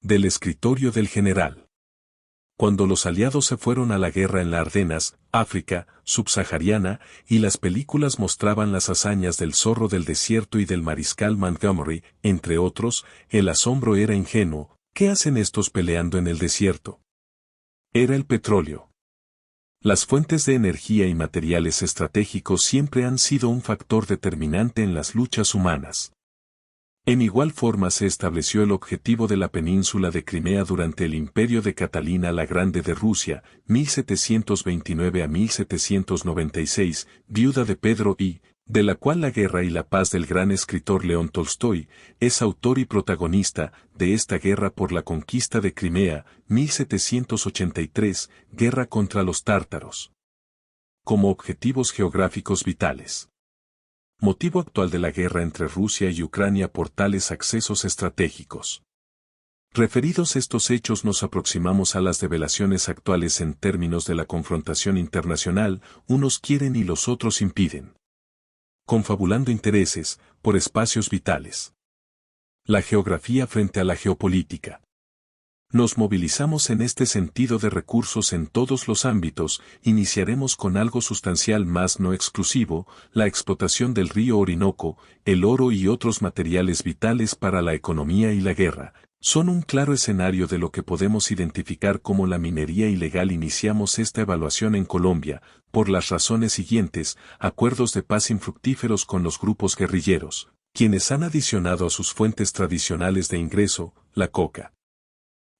Del escritorio del general. Cuando los aliados se fueron a la guerra en las Ardenas, África subsahariana, y las películas mostraban las hazañas del zorro del desierto y del mariscal Montgomery, entre otros, el asombro era ingenuo. ¿Qué hacen estos peleando en el desierto? Era el petróleo. Las fuentes de energía y materiales estratégicos siempre han sido un factor determinante en las luchas humanas. En igual forma se estableció el objetivo de la península de Crimea durante el imperio de Catalina la Grande de Rusia, 1729 a 1796, viuda de Pedro I, de la cual la guerra y la paz del gran escritor León Tolstoy, es autor y protagonista de esta guerra por la conquista de Crimea, 1783, guerra contra los tártaros. Como objetivos geográficos vitales. Motivo actual de la guerra entre Rusia y Ucrania por tales accesos estratégicos. Referidos estos hechos nos aproximamos a las develaciones actuales en términos de la confrontación internacional, unos quieren y los otros impiden. Confabulando intereses, por espacios vitales. La geografía frente a la geopolítica. Nos movilizamos en este sentido de recursos en todos los ámbitos, iniciaremos con algo sustancial más no exclusivo, la explotación del río Orinoco, el oro y otros materiales vitales para la economía y la guerra. Son un claro escenario de lo que podemos identificar como la minería ilegal. Iniciamos esta evaluación en Colombia, por las razones siguientes: acuerdos de paz infructíferos con los grupos guerrilleros, quienes han adicionado a sus fuentes tradicionales de ingreso, la coca,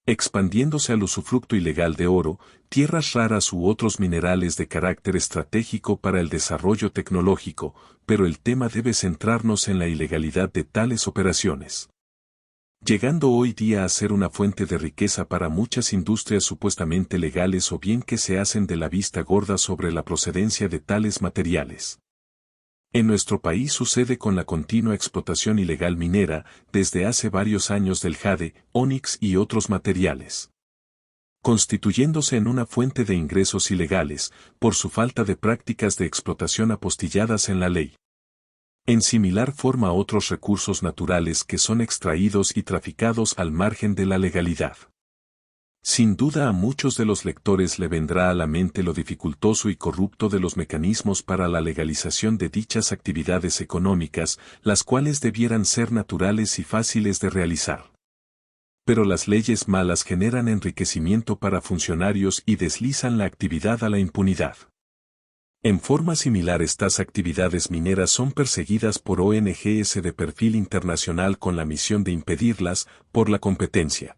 expandiéndose al usufructo ilegal de oro, tierras raras u otros minerales de carácter estratégico para el desarrollo tecnológico, pero el tema debe centrarnos en la ilegalidad de tales operaciones. Llegando hoy día a ser una fuente de riqueza para muchas industrias supuestamente legales o bien que se hacen de la vista gorda sobre la procedencia de tales materiales. En nuestro país sucede con la continua explotación ilegal minera, desde hace varios años del jade, ónix y otros materiales, constituyéndose en una fuente de ingresos ilegales, por su falta de prácticas de explotación apostilladas en la ley. En similar forma otros recursos naturales que son extraídos y traficados al margen de la legalidad. Sin duda a muchos de los lectores le vendrá a la mente lo dificultoso y corrupto de los mecanismos para la legalización de dichas actividades económicas, las cuales debieran ser naturales y fáciles de realizar. Pero las leyes malas generan enriquecimiento para funcionarios y deslizan la actividad a la impunidad. En forma similar estas actividades mineras son perseguidas por ONGs de perfil internacional con la misión de impedirlas, por la competencia.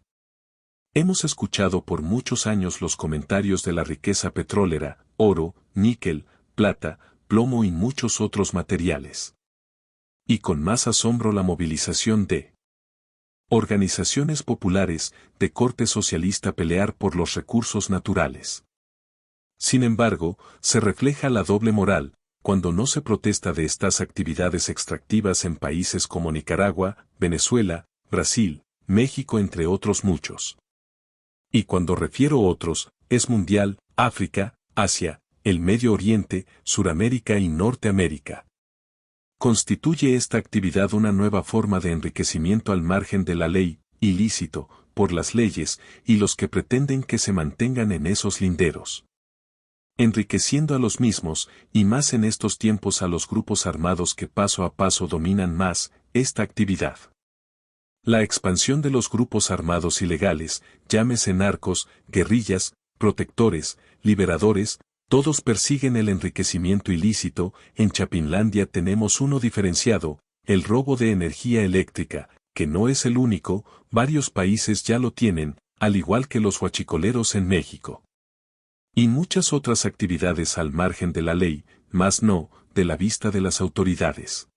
Hemos escuchado por muchos años los comentarios de la riqueza petrolera, oro, níquel, plata, plomo y muchos otros materiales. Y con más asombro la movilización de organizaciones populares de corte socialista pelear por los recursos naturales. Sin embargo, se refleja la doble moral, cuando no se protesta de estas actividades extractivas en países como Nicaragua, Venezuela, Brasil, México entre otros muchos. Y cuando refiero otros, es mundial, África, Asia, el Medio Oriente, Suramérica y Norteamérica. Constituye esta actividad una nueva forma de enriquecimiento al margen de la ley, ilícito, por las leyes, y los que pretenden que se mantengan en esos linderos. Enriqueciendo a los mismos, y más en estos tiempos a los grupos armados que paso a paso dominan más, esta actividad. La expansión de los grupos armados ilegales, llámese narcos, guerrillas, protectores, liberadores, todos persiguen el enriquecimiento ilícito. En Chapinlandia tenemos uno diferenciado, el robo de energía eléctrica, que no es el único, varios países ya lo tienen, al igual que los huachicoleros en México. Y muchas otras actividades al margen de la ley, mas no, de la vista de las autoridades.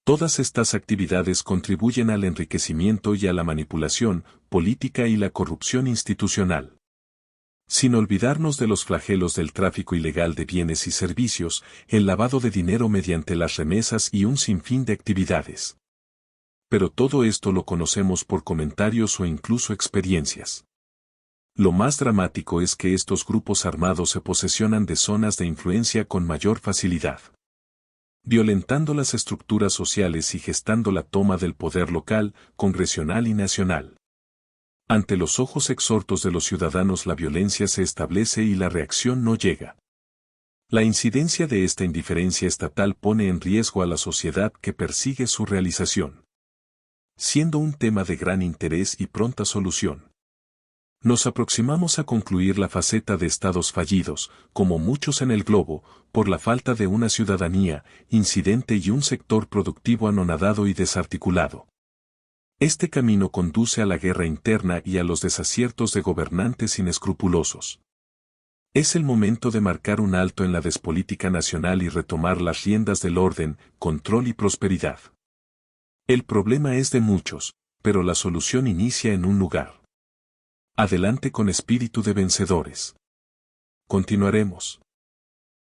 Todas estas actividades contribuyen al enriquecimiento y a la manipulación política y la corrupción institucional. Sin olvidarnos de los flagelos del tráfico ilegal de bienes y servicios, el lavado de dinero mediante las remesas y un sinfín de actividades. Pero todo esto lo conocemos por comentarios o incluso experiencias. Lo más dramático es que estos grupos armados se posesionan de zonas de influencia con mayor facilidad, violentando las estructuras sociales y gestando la toma del poder local, congresional y nacional. Ante los ojos exhortos de los ciudadanos la violencia se establece y la reacción no llega. La incidencia de esta indiferencia estatal pone en riesgo a la sociedad que persigue su realización, siendo un tema de gran interés y pronta solución. Nos aproximamos a concluir la faceta de estados fallidos, como muchos en el globo, por la falta de una ciudadanía, incidente y un sector productivo anonadado y desarticulado. Este camino conduce a la guerra interna y a los desaciertos de gobernantes inescrupulosos. Es el momento de marcar un alto en la despolítica nacional y retomar las riendas del orden, control y prosperidad. El problema es de muchos, pero la solución inicia en un lugar. Adelante con espíritu de vencedores. Continuaremos.